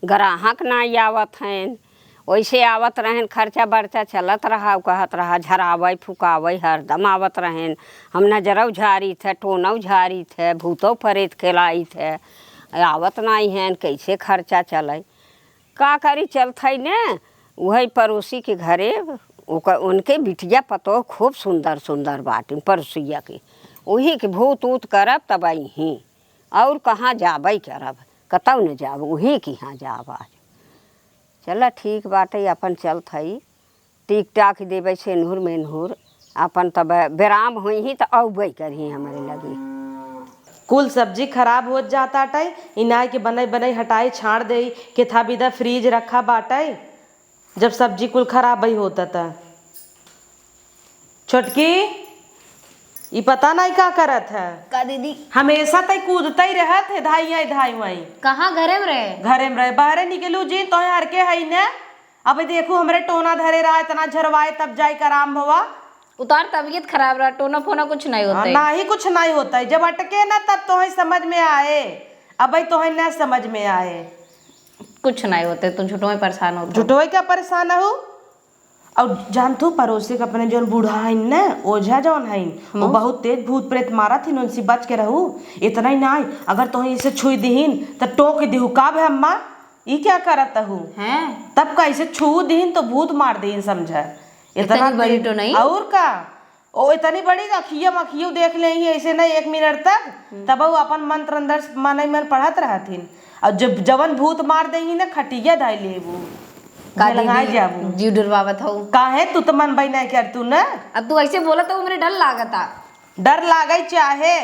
ग्राहक नहीं आवत हैं, वैसे आवत रहें, खर्चा बर्चा चलत रहा, कहत रहा झरावे फुकावे हरदम आवत रहें। हम नजरौ झारी थे, टोनौ झारी थे, भूतौ परेत खेलाई थे, आवत नहीं हैं, कैसे खर्चा चले। का करी चलते ने वही पड़ोसी के घरे उनके बिटिया पतो खूब सुंदर सुंदर बाटी पड़ोसिया के, वही के भूत ऊत करब तब ही और कहाँ जाबई करब, कतौ न जाब, वही के यहाँ जाब आज। चल ठीक बाटे, अपन चलत हई टिक टाक देवे सेनहुर मेनहुर, अपन तब बेराम हुई ही तो अबे करी हमारे लगी। कुल सब्जी खराब हो जाता टाई, इनाय के बनई बनई हटाई छाड़ दे के था बिदा फ्रीज रखा बाटाई, जब सब्जी कुल खराब ही होता था। छोटकी ये पता नहीं क्या करत है का दीदी? हमेशा तई कूदता ही रहत है, धाई धाई वही कहाँ घरे में रहे? घरे में रहे, बाहरे निकलू जी तो हर के हई ने। अब देखो हमरे टोना धरे रहा, इतना झरवाए तब जाई का आराम भवा। उतार तबीयत खराब रहा, टोना फोना कुछ नहीं होता है। ना ही कुछ नहीं होता है, जब अटके ना तब तो ही समझ में आए, अब तो ही ना समझ में आए। कुछ नहीं होते, तुम झूठों में परेशान होते। झूठो क्या परेशान हो। और जानतो पड़ोसी के अपने जो बूढ़ा है ना, ओझा जौन है वो बहुत तेज भूत प्रेत मारा थी, उनसे बच के रहू। इतना ही नहीं, अगर तो इसे छुई दीन तो टोक दिहू का भे अम्मा ये क्या करत हूँ हैं? तब कैसे छू दीन तो भूत मार दीन, समझा। इतना बड़ी तो नहीं और का ओ इतनी बड़ी अखिया मखियो देख ले ऐसे नहीं 1 मिनट तक, तब वो अपन मंत्र अंदर मन ही मन पढ़त रहथिन। और जब जवन भूत मार दही ना खटिया धाई ले वो लगाए जाबू जीव डरवावत हो। काहे तू तो मन भाई नहीं कर तू ना। अब तू ऐसे बोला तो मेरे डर लागता। डर लागे चाहे,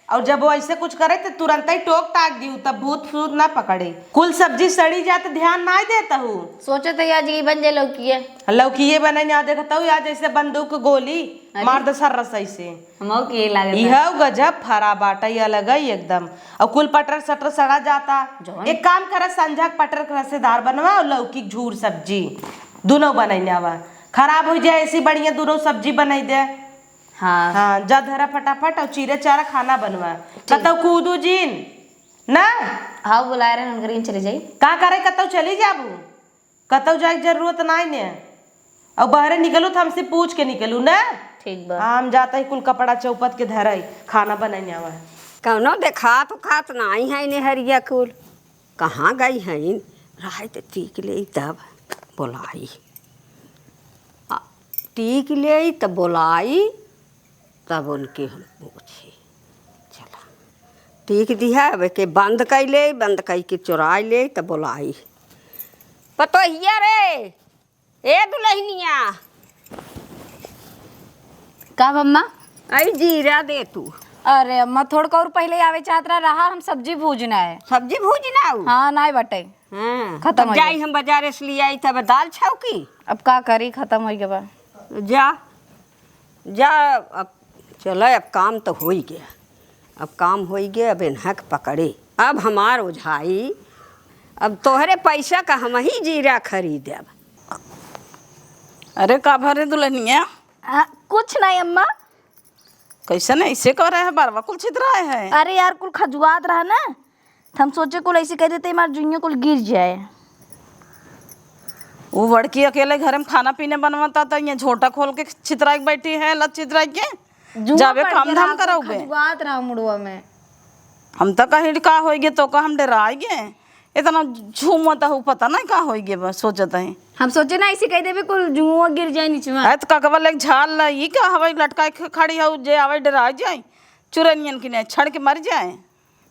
और जब वो ऐसे कुछ करे तो तुरंत ही टोक टाक दी, तब भूत फूत ना पकड़े। कुल सब्जी सड़ी जाते ध्यान ना देता हूँ। सोचे तो आज ये बन जाए लौकी लौकी बने ना देखता हूँ आज जैसे बंदूक गोली मार दे सर्रस ऐसे यह गजब फरा बाटा ये अलग ही एकदम। और कुल पटर सटर सड़ा जाता। एक काम करे संझा पटर के रसेदार बनवा और लौकी झूर सब्जी दोनों बनाई आवा, खराब हो जाए ऐसी बढ़िया दोनों सब्जी बनाई दे। हाँ हाँ जा धरा फटाफट और चीरे चारा खाना बनवा। कतौ कूदू जीन ना। हाँ बुला रहे हैं, हम चले जाई। का करे कतौ चली जाबू, कतौ जाए जरूरत नहीं ने। और बाहर निकलू तो हमसे पूछ के निकलू ना। ठीक बा। हम जाता ही कुल कपड़ा चौपत के धराई खाना बनाने आवा। कौनो देखा तो खात नहीं है ने हरिया कुल, कहाँ गई है रहा तो टीक ले तब बोलाई, टीक ले तब बोलाई, तब उनके हम पूछे चला टीक दिया अब के बंद कर ले, बंद कर के चुरा ले तब बोलाई। पतो हिया रे ए दुल्हनिया का अम्मा? आई जीरा दे तू। अरे अम्मा थोड़ा और पहले आवे चाहत रहा, हम सब्जी भूजना है। सब्जी भूजना हो? हाँ नहीं बटे हाँ खत्म हो जाई हम बाजारे से ले आई तब दाल छौकी। अब का करी, खत्म हो गया बा। जा जा अब चलो, अब काम तो हो ही गया, अब काम हो ही गया, अब इन्हक पकड़े अब हमार ओझाई, अब तोहरे पैसा का हम ही जीरा खरीदब। अरे का भरे दुल्हनिया? कुछ नहीं अम्मा। कैसे नहीं ऐसे कर रहे हैं, बारवा कुल छितराए हैं। अरे यार कुल खजुआत रहा ना, तो हम सोचे कुल ऐसे कह देते हमारे जुइयों कुल गिर जाए। वो बड़की अकेले घर में खाना पीने बनवाता था, ये झोटा खोल के छितरा के बैठी है, लत छितरा के जावे काम धाम कराओगे। खजुआत रहा मुड़वा में। हम तो कहीं का होइगे तो का हम डराएगे, इतना झूमता हूँ पता नहीं का होइगे, बस सोचता है। हम सोचे ना ऐसे कह देवे कुल जुआ गिर जाए नीचे में। है तो काकवा लेके झाल ला, ये क्या हवाई लटका के खड़ी हो जे आवे डरा जाए, चुरनियन की ने छड़ के मर जाए।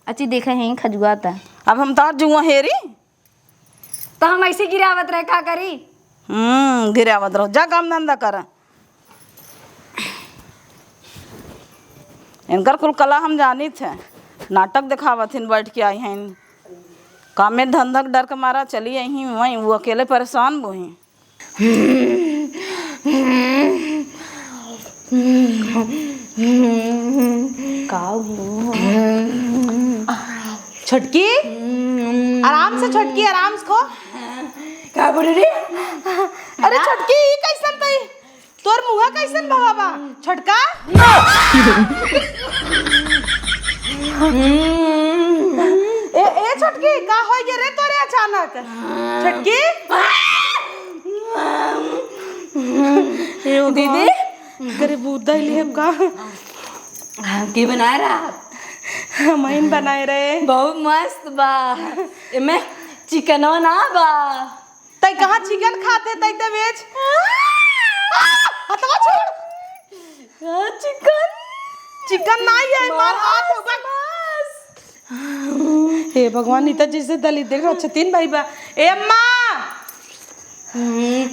अच्छी देखे हैं खजुआत है। अब हम तार जुआ हेरी तो हम ऐसे गिरावत रहे, का करी? गिरावत रहो, जा काम धंधा कर। इनकर कुल कला हम जानी थे, नाटक दिखावत हिन बैठ के आई हैं, काम में धंधा डर के मारा चली आई ही वहीं, वो अकेले परेशान बोही। छटकी आराम से, छटकी आराम से खो। का बोल रे? अरे छटकी ई कैसन तई, तोर मुंह कैसन बाबा छटका? ए छोटकी का हो गया रे तोरे अचानक छोटकी दीदी करे बूदा ले का की बना रहा हम बनाए रहे बहुत मस्त बा एमे चिकनो ना बा तई कहाँ चिकन खाते तई ते वेज हटवा छोड़ चिकन चिकन नहीं है मार हाथ होगा हे भगवान इतना जैसे दलित देख रहा छतीन भाई बा ए अम्मा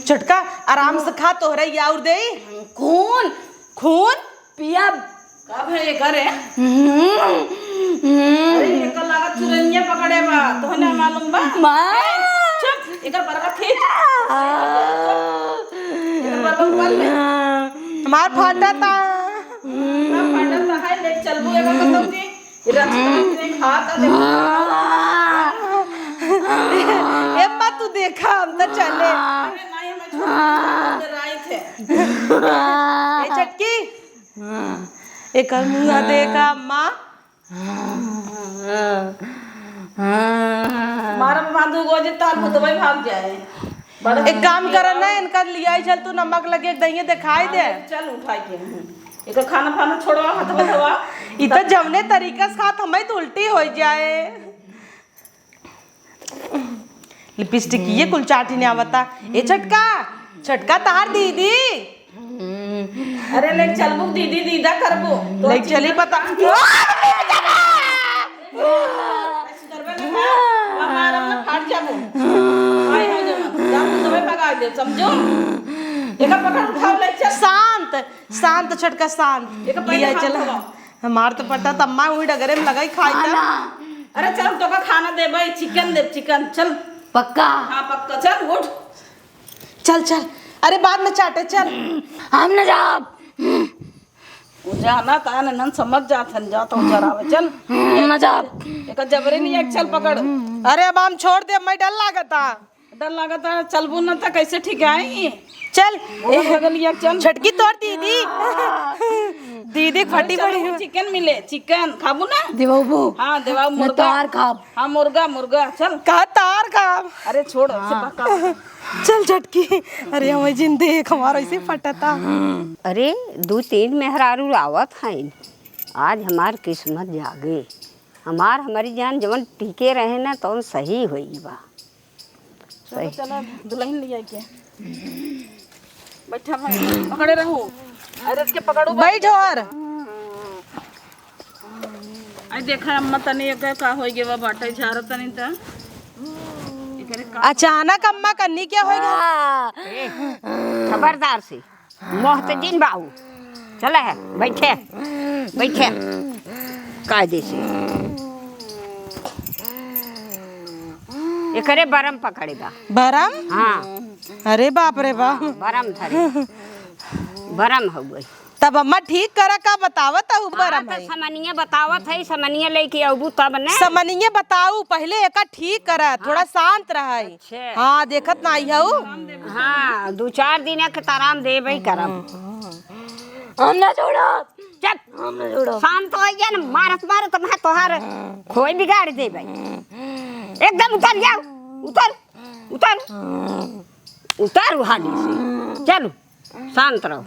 छोटका आराम से खा तो रही और दे खून खून पिया का भाई ये करे अरे एकर लागत चुरैया पकड़े बा तोहने मालूम बा माँ चुप एकर बरका खींच एकर बरका बोल ले हमार फाटा था ना पाटल ना है ले चलबू एकर बताऊ की रक्षा ने खाता दे ए अम्मा तू देखा हम तो चले अरे नहीं हमें छोड़ राई थे ए चटकी एक मुंह देखा अम्मा मारम बांधू गोजे ताल मुदवाई भाग जाए एक काम करना ना इनका लिया चल तू नमक लगे दही दिखाई दे चल उठाई के एक खाना फाना छोड़वा हाथ में धवा इतना जमने तरीका से खात हमें तो उल्टी हो जाए लिपस्टिक ये कुल चाटी नहीं आवता ए छटका छटका तार दीदी अरे ले चलबू दीदी दीदा करबू ले चली पता करबे ना मारम ना फाट जाबू आई हो जा जाम दवाई भगा दे समझो एका पकड़ उठाओ ले चल शांत शांत छटका शांत एक पहले लिया हाथ चल धोवा। हमार तो पता तम्मा हुई डगरे में लगाई खाई था अरे चल तो का खाना दे भाई चिकन दे चिकन चल पक्का हां पक्का चल उठ चल चल अरे बाद में चाटे चल हम न जाब जाना तान नन समझ जाथन जा तो जरावे चल न जाब एक जबरे नहीं एक चल पकड़ अरे अब हम छोड़ दे मैं डर लागता डर लागता चलबू ना त कैसे ठीक आई चल ओ बगल एक चल छटकी तोड़ दीदी दीदी फटी पड़ी चल, चिकन मिले चिकन खाबू ना देवबू हाँ देवा मैं मुर्गा तार खाब हाँ मुर्गा मुर्गा चल कहा तार का अरे छोड़ ऐसे पका चल झटकी अरे हमें जिन देख हमारा ऐसे फटता अरे 2-3 मेहरारू आवत हैं आज हमार किस्मत जागे हमारी जान जवन टिके रहे ना तो सही हुई बा चलो चलो दुल्हन लिया के बैठा भाई पकड़े रहू अरे इसके पकड़ो बैठ और आई देखा अम्मा तनी एक का होई गेवा बाटे झार तनी त एकरे का अचानक अम्मा कन्नी क्या होगा खबरदार से मोहतजिन बाबू चला है बैठे बैठे कायदे से एकरे बरम पकड़ेगा बरम हाँ अरे बाप रे बाप बरम धरे बरम हो गई तब अम्मा ठीक करा का बतावत हूँ बरम है समनिया बतावत है समनिया लेके अबू तब ने समनिए बताऊ पहले एक ठीक करा थोड़ा शांत रहा अच्छा। हाँ देखत ना आई हूँ हाँ 2-4 दिन के ताराम देबे करम हम न छोड़ो चल हम न छोड़ो शांत हो जा न मारत मारत मैं तोहार खोई बिगाड़ देबे एकदम उतर जाओ उतर उतर उतर हाली से चलो शांत रहो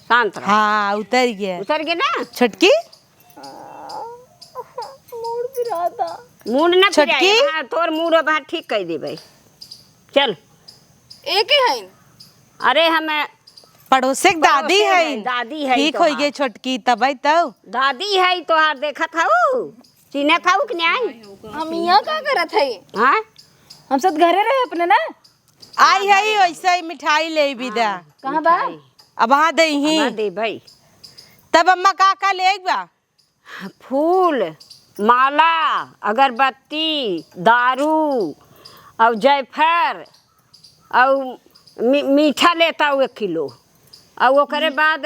शांत रहो हाँ उतर गया उतर गए ना छटकी मूड ना छटकी? फिराए हाँ तोर मूड अब ठीक कर देबे चल एक ही है अरे हमें पड़ोसे के दादी है दादी है ठीक हो तोहार। गई छोटकी तब तो दादी है तोहार देखा था चिन्ह था कि नहीं हम यहाँ का करत है हाँ हम सब घरे रहे अपने ना आई है वैसे ही मिठाई ले विदा कहाँ बा अब हाँ दही दे भाई तब अम्मा का ले बा फूल माला अगरबत्ती दारू और जायफल और मीठा लेता 1 किलो और ओकरे बाद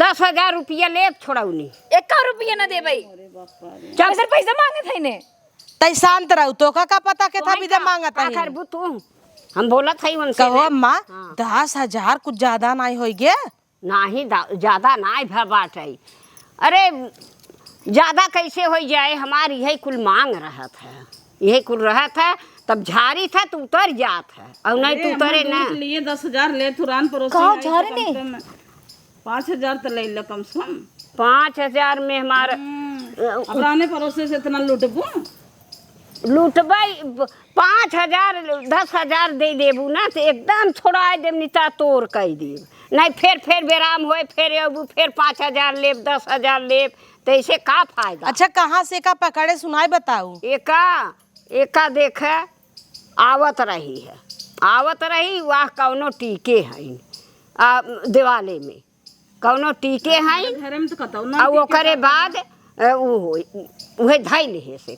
10,000 रुपया ले छोड़ौनी 1 रुपया न दे भाई चल सर पैसा मांगे थे ने तई शांत रहू तो का पता के था विदा मांगत का है करबू तू हम बोलत है उनसे कहो अम्मा हाँ। 10,000 कुछ ज्यादा नहीं हो गया नाही ज्यादा नहीं बाटे अरे ज्यादा कैसे हो जाए, हमारी यही कुल मांग रहा था, यही कुल रहा था, तब झाड़ी था तो उतर जात है, और नहीं तो उतरे ना। लिए 10,000 ले तुरान परोसे कहाँ आई, झाड़ी तो ने? कम से कम 5,000 तो ले लो कम से कम। 5,000 में हमारा अब राने परोसे से इतना लुटबू। लूटबाई 5,000 10,000 दे देबू ना तो एकदम छोड़ा देव, निता तोड़ कह देव, नहीं फिर बेराम होए, फिर अबू फिर 5,000 लेब 10,000 लेब, तो ऐसे का फायदा। अच्छा कहाँ से का पकड़े सुनाई बताऊ। एका देख आवत रही है, आवत रही, वाह कौनो टीके हैं दिवाले में, कौनो टीके हैं, घरे में तो कतौ ना और ओकरे बाद उहे धैल है से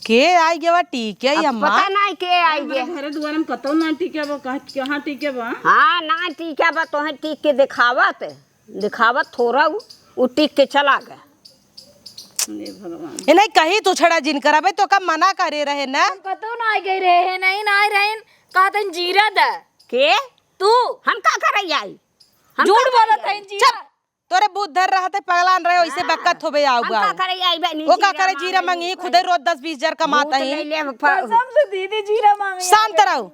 के आई गया टीके अम्मा। पता नहीं के आई गे। घरे दुआरे में कतौ ना टीके बा, कहाँ टीके बा। हाँ ना टीका बा, तो टीक के दिखावत थोड़ा वो टीक के चला गया। हे भगवान, ये नहीं कहीं तू छड़ा जिन कराबे तो का मना करे रहे ना। कतो ना गई रहे, नहीं ना रहे, कहतन जीरा द के तू हम का करे आई, हम झूठ का बोलत है जीरा। तोरे बुद्ध धर रहा थे पगलान रहे वैसे बक्कत होबे हम आऊगा। का करे आई बनी, वो का करे जीरा मंगी खुदे रोज 10-20 हजार कमाता है। कसम से दीदी जीरा मांगे। शांत रहो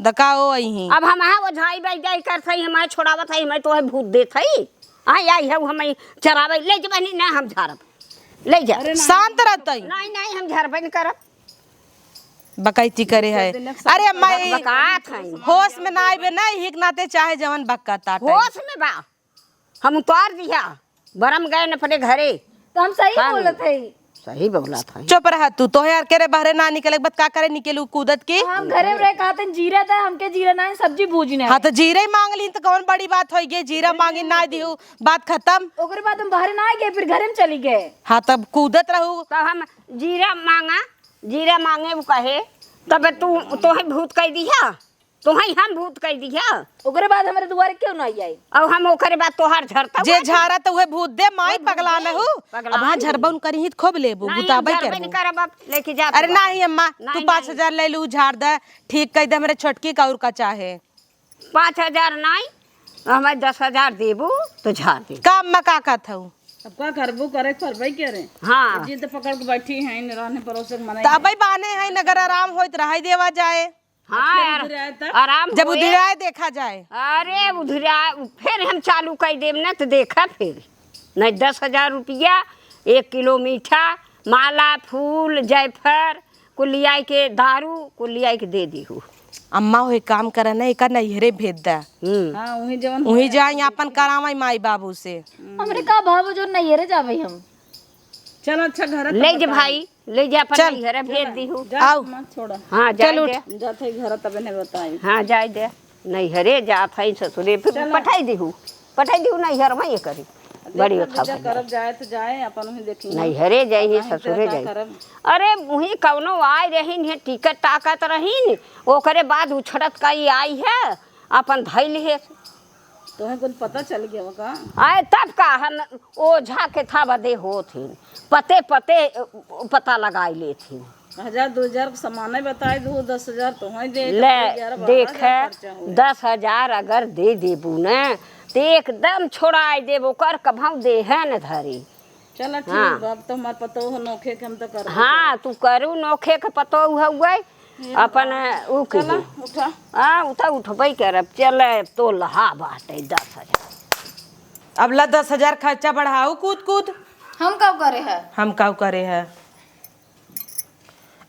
दकाओ आई। अब हम वो झाई बाई जाई कर सही, हमारे छोड़ावत है, मैं तो है भूत देत है, आई है हमें चरावे ले जबनी ना, हम झारब ले जा। शांत रहता नहीं हम झारबे नहीं करब, बकैती करे है। अरे अम्मा बकात है, होश में ना आइबे ना, हिक नाते चाहे जवन बक्कत आटे। होश में बा, हम उतार दिया, बरम गए न पड़े घरे। तो हम सही बोलत है। सही बोला था। चुप रहा तू, तो यार केरे बहरे ना निकले बत का करे निकलू कूदत की। हम घरे में रह कहतन जीरा था, हमके जीरा ना सब्जी भूजना है। हाँ तो जीरा ही मांग ली तो कौन बड़ी बात हो गई, जीरा मांगी ना दियो बात खत्म। ओकरे बाद हम बाहर ना गए, फिर घरे में चली गए। हाँ तब कूदत रहू। तब हम जीरा मांगे वो कहे, तब तू है भूत कह दिया, तो हम भूत कह दिया। ओकरे बाद हमारे दुआरे क्यों ना आई? और हम ओकरे बाद तोहार झरता जे झारा तो वह भूत दे माई पगला में हूँ। अब हाँ झरबन करी ही खूब लेबू बुताबे कर। लेके जा। अरे नहीं अम्मा तू 5,000 ले लू झाड़ दे, ठीक कह दे, मेरे छोटकी का और का चाहे 5,000 नहीं, हमें 10,000 देबू तो झाड़ दे। का अम्मा का कहत हूँ। अब का करबू करे करबे करे। हाँ जी तो पकड़ के बैठी है, रहने परोसे मना। तो अबे बाने है नगर आराम होइत रहाई देवा जाए। हाँ आराम जब उधराए देखा जाए। अरे उधरा फिर हम चालू कर देव ना तो देखा फिर नहीं 10,000 रुपया, 1 किलो मीठा, माला फूल जायफल कुलिया के दारू कुलिया के दे दी हूँ। अम्मा हो काम करे ना, एक नैहरे भेज दे। हाँ वही जवन वही जाए अपन करावे माई बाबू से। हमरे का भाव जो नहीं रे जावे हम। चल अच्छा घर ले जा भाई, ले जा अपन नैहरे भेज दी हूँ। आओ मत छोड़ा। हाँ चल जाए जाते घर तब ने बताई। हाँ जाए दे नैहरे जात है ससुरे, फिर पठाई दी हूँ नैहर में ये करी बड़ी उठा करब जाए तो जाए, अपन वही देखी नैहरे जाइए ससुरे जाइए। अरे वही कौनो आए रही है, टिकट ताकत रही, ओकरे बाद उछड़त कई आई है अपन धैल है। तुम्हें कुछ पता चल गया का? आए तब का हम ओझा के था बदे हो थी, पते पता लगाई ले थी। 1,000-2,000 सामान बताए दो, 10,000 तो दे ले देख 10,000 अगर दे देबू न तो एकदम छोड़ाई देबो कर कभाऊ दे है न धरी। चल ठीक अब तो हमार पतो हो नोखे के हम तो कर। हाँ तू करू नोखे के पतो हुए अपन उ चला उठा। हाँ उठबई करब। चल तो लहा बाटे 10,000। अब ला 10,000 खर्चा बढ़ाऊ कूद हम कब करे है? हम काउ करे है।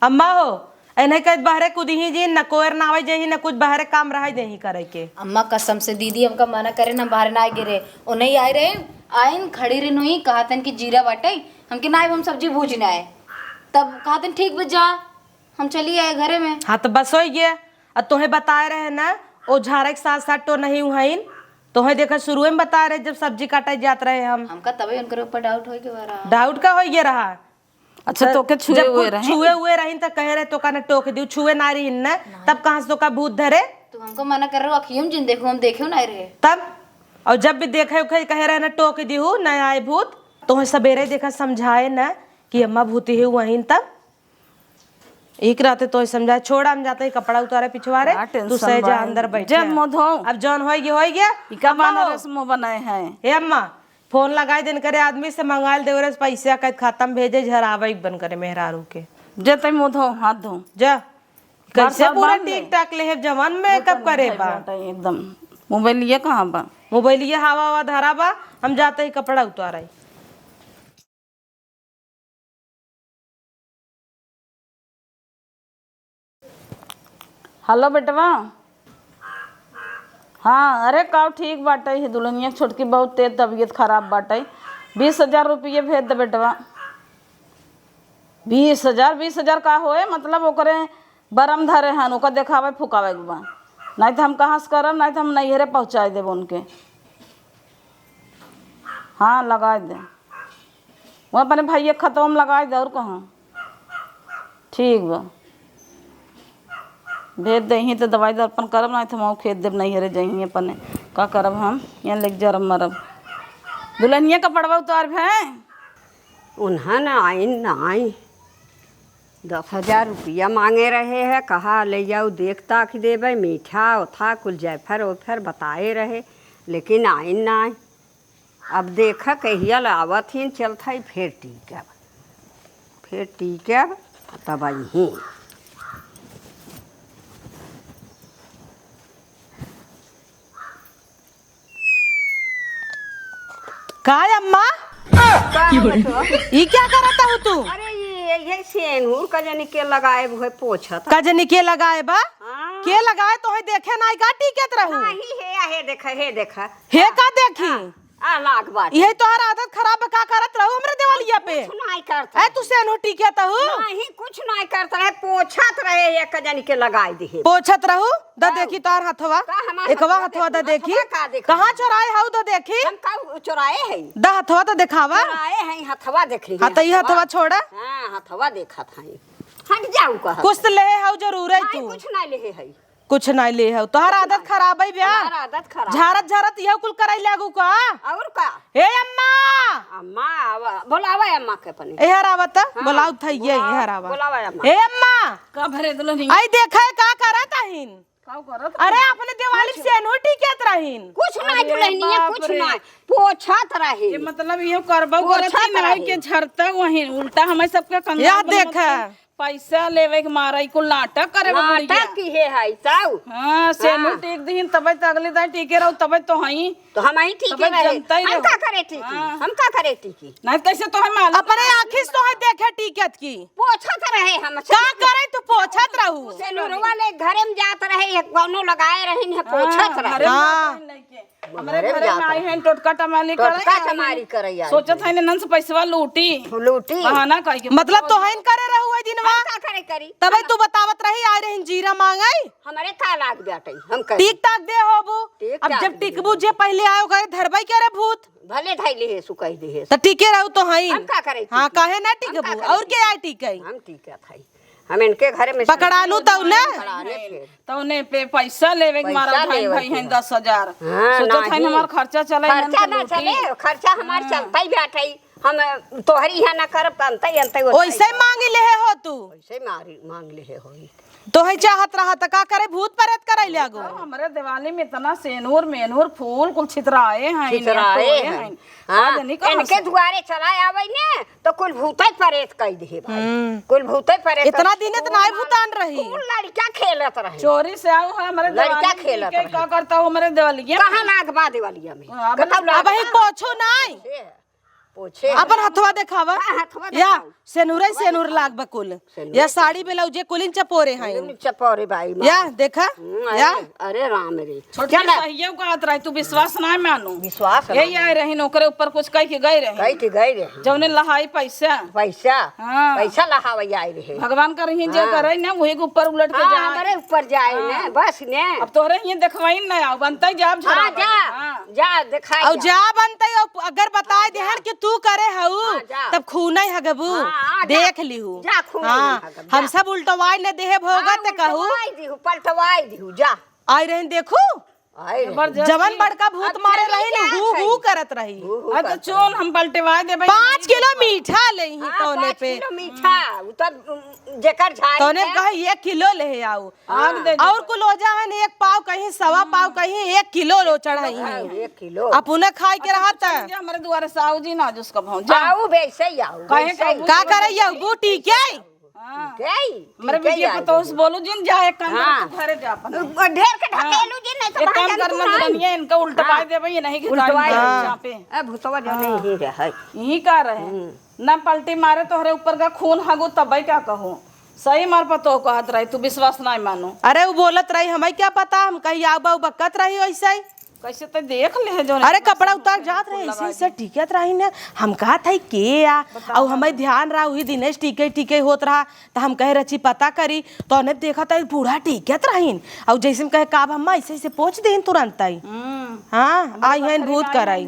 अम्मा हो एने कह बहरे कूद ही जी न कोयर ना आवे जही न कुछ बहरे काम रहा नहीं करे के। अम्मा कसम से दीदी हमका मना करे ना, बाहर ना गिरे ओ नहीं आए रहे, आइन खड़ी रहे नहीं कहतन कि जीरा बाटे हमके ना हम सब्जी भूजना है, तब कहतन ठीक बस जा, हम चली आए घरे में। हाँ तो बस हो गया। और तुम्हें बताए रहे ना ओ झारे के साथ तो नहीं हुआइन, तुम्हें देखा शुरू में बता रहे जब सब्जी काटे जात रहे हमका तभी उनके ऊपर डाउट हो गया। डाउट का हो गया रहा। अच्छा तो के छुए हुए रही तो कह रहे तो का टोक दी, छुए ना रही न तब कहाँ से तो का भूत धरे। तो हमको मना कर रहे हो अखियों जिन देखो, हम देखे ना रहे तब और जब भी देखे उखे कह रहे न टोक दी हूँ न आए भूत, तुम्हें सवेरे देखा समझाए न कि अम्मा भूती है वहीं, तब एक रात तो समझाए छोड़ा हम जाते कपड़ा उतारे पिछवारे तू सह जा अंदर बैठ जब मुंह धो अब जौन हो गया का बनाए हैं। हे अम्मा फोन लगाई दिन करे आदमी से मंगाल देवरे से पैसा कद खत्म भेजे झरावे बन करे मेहरारू के जते मुंह धो हाथ धो जा कैसे सब पूरा बांध ले। टिक टाक ले है जवान में कब करे बा एकदम मोबाइल ये कहाँ बा मोबाइल ये हवा हवा धरा बा हम जाते ही कपड़ा उतारा हेलो बेटवा हाँ अरे काव ठीक बाटे है दुल्हनिया छोटकी बहुत तेज तबीयत खराब बाटे 20,000 रुपये भेज दे बेटवा 20,000 का होए मतलब ओकरे बरम धरे हन ओकर देखावे फुकावे के बा नहीं तो हम कहाँ से करब नहीं तो हम नैहरे पहुँचा देब उनके हाँ लगा दे वो अपने भैया खतम लगा दे और कहाँ ठीक बा भेज दही तो दवाई दर्पण करब नहीं तो हम खेत देव नहीं हरे जही अपने का करब हम यहाँ लेके जरब मरब दुल्हनिया का पड़वा उतार है उन्हें न आई न आई 10,000 रुपया मांगे रहे हैं कहा ले जाओ देख ताक देवे मीठा उठा कुल जयफर उफर बताए रहे लेकिन आई न आई अब देखा कहिया आवत ही चलता ही फिर टीकब तब आई काय अम्मा ये क्या करता हूँ तू अरे ये सेनूर का जनी के लगाए हुए पोछत कजनी के लगाए बा हाँ। के लगाए तो है देखे ना का टिकट रहू नहीं हे देखा हे का देखी आ लाग बात यही तोहर आदत खराब है का करत रहू हमरे देवालिया पे कुछ नहीं करता ए तू सेनो टिकट हूँ नहीं कुछ नहीं करता रहे पोछत रहे एक जनी के लगाए दिहे पोछत रहू द देखी तोहर हथवा का हमार एकवा हथवा हथवा द देखी हथवा का देखा? कहाँ चोराए हऊ द देखी हम का चुराए है द हथवा तो दिखावा चुराए हैं हथवा देख रही हाँ तो ये हथवा छोड़ा हाँ हथवा देखा था हट जाऊ का कुछ तो ले हऊ जरूर है नहीं तू कुछ नहीं ले है कुछ नहीं ले हऊ तोहर आदत खराब है ब्याह हमारा आदत खराब झारत झारत यह कुल कराई लागू का और का ए अम्मा अम्मा आवा बोलावा अम्मा के अपने ए हरावत बुलाऊ था ये हरावा बोलावा अम्मा ए अम्मा का भरे दुल्हनी आई देखा है का करत आहिन का करत अरे अपने दिवाली से अनूठी टिकट रहीन कुछ नहीं अरे दुल्हनिया बाप कुछ रे। नहीं पोछत रहे ये मतलब ये करबो करत पोछत ही नहीं रहे। के झरता वही उल्टा हमें सबके कंगाल या बनत देखा। है। पैसा लेवे के मारा कुल नाटक करे नाटक की है ताऊ हाँ सेनु हाँ। टिक दीन तबे तो अगले दिन टिके रहो तबे तो हई तो हम ही ठीक तबे रहे जनता ही हम रहो। का करे ठीक हाँ। हम का करे ठीक नहीं कैसे तो है मालूम अपने आँखी से तो है देखे टिकट की पोछत रहे हम का करे तू पोछत रहू सेलूर वाले घरे में जात रहे एक कोनो लगाए रहे है पोछत रहे हाँ। हमारे घरे में आई हैं टोटका टमाली टोटका टमारी करे यार सोचत है नन से पैसा लूटी लूटी बहाना कह के मतलब तो हइन करे रहू है दिनवा हम का करे करी तबे तू बतावत रही आ रही जीरा मांगाई हमारे का लाग बेटे हम कर टिक टाक दे होबू टिक अब टाक जब दे टिकबू जे पहले आयो करे धरबाई करे भूत भले धैले है सुकई दे है तो टिके रहू तो हइन हम का करे हाँ काहे ना हम का टिकबू करे और के आए टिकई हम ठीक है भाई हम इनके घरे में पकड़ालू तो ना पकड़ाने फिर तो ने पे पैसा लेवे के मारा पैसा भाई लेवे भाई के हैं 10,000 हाँ, सोचत है नहीं। हमार खर्चा चले खर्चा ना चले खर्चा हमार चलता ही बैठे हम तोहरी यहाँ ना करब अंत वैसे मांगी ले हो तू वैसे मांग ले होई तो है चाहत रहा त का करे भूत प्रेत करे ले आगो हमारे दिवाली में इतना सेनूर मेनूर फूल कुल छितराए हैं छितराए हैं हाँ इनके इनके दुआरे चलाए आवे ने तो कुल भूते परेत कह दे भाई कुल भूते परेत इतना दिन इतना आई भूतान रही कुल लड़का खेलत रहे चोरी से आओ है हमारे लड़का दिवाली खेलत के का करता हूँ हमारे दिवाली कहाँ नाग बा दिवालिया में अब अब ही पोछो नहीं पूछे अपन हथवा देखावा हथवा या देखाओ। सेनुरई सेनुर लाग बकुल या साड़ी बेलाउ जे कुलिन चपोरे हैं चपोरे भाई या देखा या अरे राम रे छोटी सहिया का हाथ रही तू विश्वास ना मानू विश्वास यही आए रही नौकरे ऊपर कुछ कह के गए रहे कही के गए रे जौने लहाई पैसा पैसा हाँ। पैसा लहावे आए रहे भगवान कर रही जे करे ना वही के ऊपर उलट के हाँ, जा हमारे ऊपर जाए ने बस ने अब तोहरे ये देखवाई ना आओ बनता जाब हाँ झरा जा जा दिखाई और जा बनते अगर बताए देहन कि तू करे हऊ हाँ, जा। तब खून ही हगबू हाँ, जा। देख लिहू जा, खून ही हाँ हगब, हम जा। सब उल्टवाई ने देहे भोगा ते कहू पलटवाई दिहु जा आई रहन देखू आए जवन बड़का भूत मारे रही ना हु करत रही। तो चोल हम पलटवा दे भाई 5 किलो मीठा ले ही तौने पे मीठा उ तब जेकर झाड़ी तौने कहे 1 किलो ले आओ आग दे और कुल हो जा है 1 पाव कहीं 1.25 पाव कहीं 1 किलो लो चढ़ाई 1 किलो अपने खाए के रहा था। हमारे द्वारा साहू जी ना जिसका भाव जाऊ वैसे ही आओ कहे का करैया बूटी के मेरे बेटिया को तो उस बोलू जिन जा एक काम कर तू घरे जा अपन ढेर के ढकेलू जी नहीं तो एक काम करना दुनिया इनका उल्टवा दे भाई नहीं कि उल्टवाई चापे ए भूतवा जो नहीं ही रहे यही कर रहे ना पलटी मारे तोहरे ऊपर का खून हगो तब क्या कहूं सही मार पतो कहत रही तू विश्वास नहीं मानो। अरे वो बोलत रही हमें क्या पता हम कहीं आबा बकत रही वैसे ही कैसे तो देख ले जो अरे कपड़ा उतार जात रहे ऐसे ऐसे टिकत रही ना हम कहा था के आ और हमें ध्यान रहा वही दिनेश टिके टिके होत रहा तो हम कहे रची पता करी तो ने देखा था बूढ़ा टिकत रहीन और जैसे हम कहे काब हम ऐसे ऐसे पहुंच देन तुरंत ही हाँ आई है भूत कराई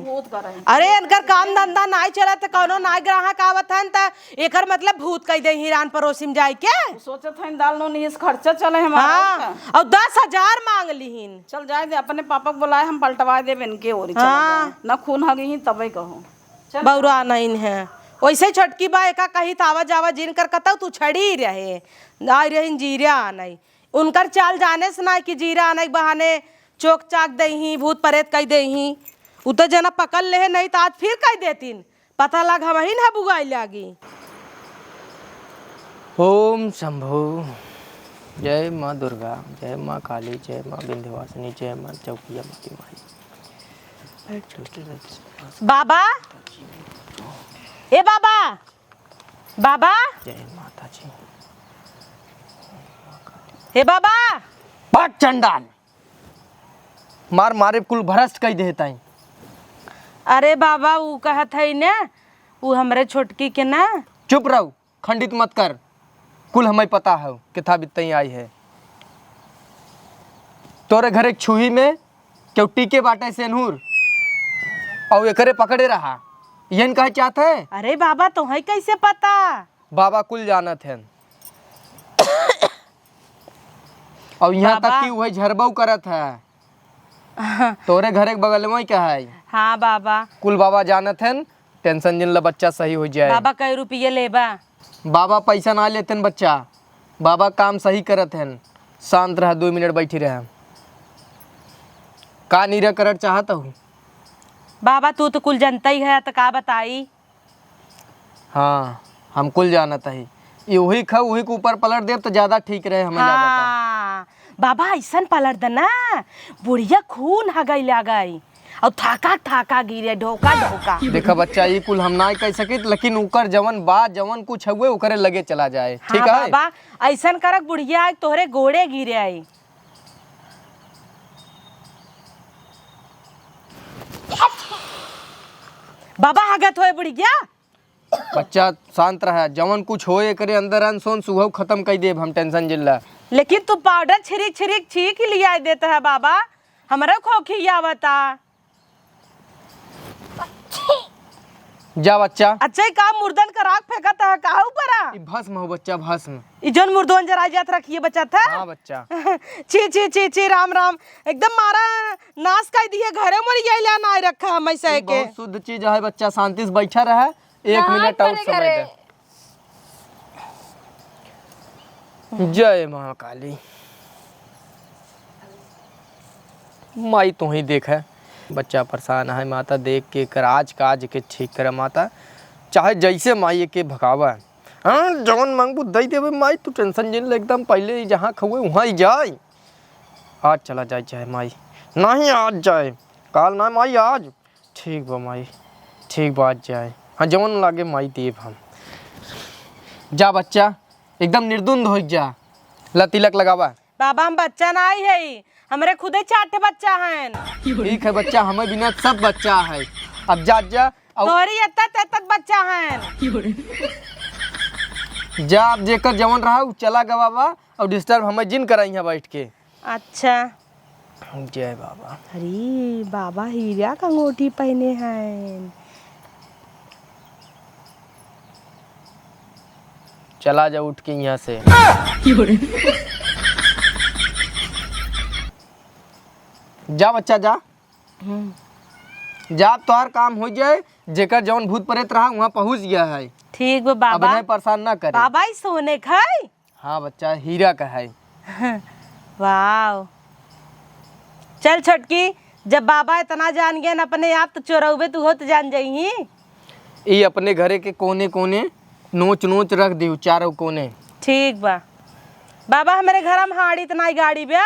अरे इनकर काम धंधा नहीं चला तो कौनो नाय ग्राहक आवत है त एकर मतलब भूत कह दे हिरान परोसिम जाए के सोचत है दाल नो नहीं खर्चा चले हमारा हाँ और 10,000 मांग लीहिन चल जाए दे अपने पापा को बुलाए हम पलटवा दे इनके और ना खून हगी ही तब कहो बौरा नहीं है वैसे छोटकी बा एका कही तावा जावा जिन कर कतौ तू छड़ी रहे आई रही जीरा नहीं उनकर चाल जाने से ना कि जीरा नहीं बहाने चोक चाक दही भूत प्रेत कह दही उ तो जना पकड़ ले नहीं तो आज फिर कह देतीन पता लग हम ही ना बुगाई लागी। ओम शंभु जय माँ दुर्गा जय माँ काली जय माँ विंध्यवासिनी जय माँ चौकिया माती माई। बाबा ए बाबा बाबा जय माता जी। हे बाबा पाट चंडाल मार मारे कुल भ्रष्ट कह देता है। अरे बाबा वो कहत है ना वो हमरे छोटकी के ना चुप रहो खंडित मत कर कुल हमें पता है किथा बितई आई है तोरे घर एक छुही में क्यों टीके बाटे सेनूर और एकरे पकड़े रहा यही कहे चाहते है। अरे बाबा तुम्हें कैसे पता बाबा कुल जानत है और यहाँ तक कि वही झरबऊ करत है तोरे घर एक बगल में क्या है। हाँ बाबा कुल बाबा जानत है टेंशन जिन ला बच्चा सही हो जाए। बाबा कई रुपये लेबा बाबा पैसा ना लेते न बच्चा बाबा काम सही करत हैं शांत रह 2 मिनट बैठी रहे का नीरा करट चाहता हूँ। बाबा तू तो कुल जनता ही है तो का बताई। हाँ हम कुल जानत है ये वही खा वही के ऊपर पलट देव तो ज्यादा ठीक रहे हमें हाँ बाबा ऐसा पलट देना बुढ़िया खून हगई गई और थाका थाका गिरे ढोका ढोका। देखा बच्चा ये कुल हम ना कह सके लेकिन उकर जवन बात जवन कुछ हुए उकरे लगे चला जाए ठीक हाँ है। बाबा ऐसा करक बुढ़िया तोहरे गोड़े गिरे आई। बाबा हगत होए बुढ़िया बच्चा शांत रहा जवन कुछ होए करे अंदर अनसोन सुबह खत्म कर दे हम टेंशन जिल्ला। लेकिन तू पाउडर छिरिक छिरिक छीक लिया देता है बाबा हमारा खोखी आवता। जा बच्चा अच्छा ही काम मुर्दन का राख फेंकता है कहा ऊपर ई भस्म हो बच्चा भस्म इजन मुर्दोन जरा जात रखिए बच्चा था। हाँ बच्चा ची ची ची ची राम राम एकदम मारा नाश कर दिए घरे मोर ये ला ना रखा हम ऐसे के बहुत शुद्ध चीज है बच्चा शांति से बैठा रहा 1 मिनट और समय दे। जय माँ काली माई तू ही देख है बच्चा परेशान है माता देख के कर आज काज के ठीक करे माता चाहे जैसे माई के भगावा हाँ जवन मांगबू दई देवे माई तू टेंशन जिन एकदम पहले जहाँ खुए वहाँ ही जाए आज चला जाए चाहे माई नहीं आज जाए काल ना माई आज ठीक बा माई ठीक बात जाए हाँ जवन लागे माई देव हम जा बच्चा एकदम निर्दुंद हो जा ला तिलक लगावा। बाबा हम बच्चा ना आई है हमारे खुदे 4 बच्चा हैं। ठीक है बच्चा हमें बिना सब बच्चा है अब जा तोहरी तक बच्चा हैं। जा अब जेकर जवन रहा उ चला गवावा और डिस्टर्ब हमें जिन कराई है बैठ के। अच्छा जय बाबा। अरे बाबा हीरा का अंगूठी पहने हैं। चला जा उठ के यहाँ से। जा बच्चा जा जा, तोहार काम हो जाए, जेकर जौन भूत प्रेत रहा वहाँ पहुँच गया है। ठीक बा अब बाबा। नहीं परेशान ना करे। बाबा ई सोने खाए। हाँ बच्चा, हीरा का है। वाह, चल छोटकी, जब बाबा इतना जान गए न अपने आप, तो चोरौबे तू हो तो जान जाई। ये अपने घरे के कोने कोने नोच नोच रख दे, चारों कोने। ठीक बा बाबा, हमारे घर में हाड़ी इतना गाड़ी बा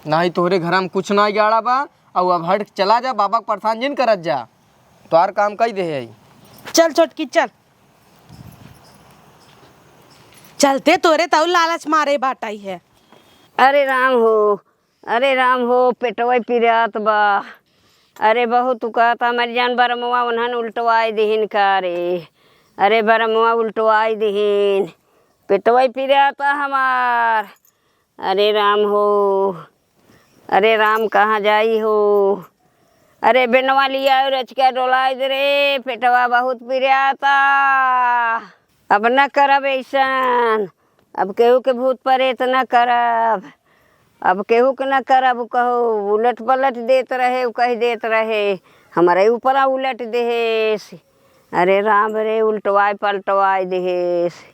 ना ही तोहरे घर में कुछ ना गाड़ा बा। और अब हट चला जा, बाबा के परेशान जिन करत जा, तोहार काम कई दे है। चल छोटकी चल, चलते तोरे तऊ लालच मारे बाटाई है। अरे राम हो, अरे राम हो, पेटवा पिरात बा। अरे बहु तू कहता मर जान बरमुआ उन्हन उल्टवाई दिहिन का रे। अरे बरमुआ उल्टवाई दिहिन, पेटवा पिराता हमार। अरे राम हो, अरे राम कहाँ जाई हो। अरे बेनवा लिया रच के डोलाई दे रे, पेटवा बहुत पिराता। अब न करब ऐसन, अब केहू के भूत प्रेत न करब, अब केहू के न करब। कहो उलट पलट देत रहे, कह देत रहे हमारे ऊपर उलट देहेस। अरे राम रे, उल्टवाए पलटवाए देहेस।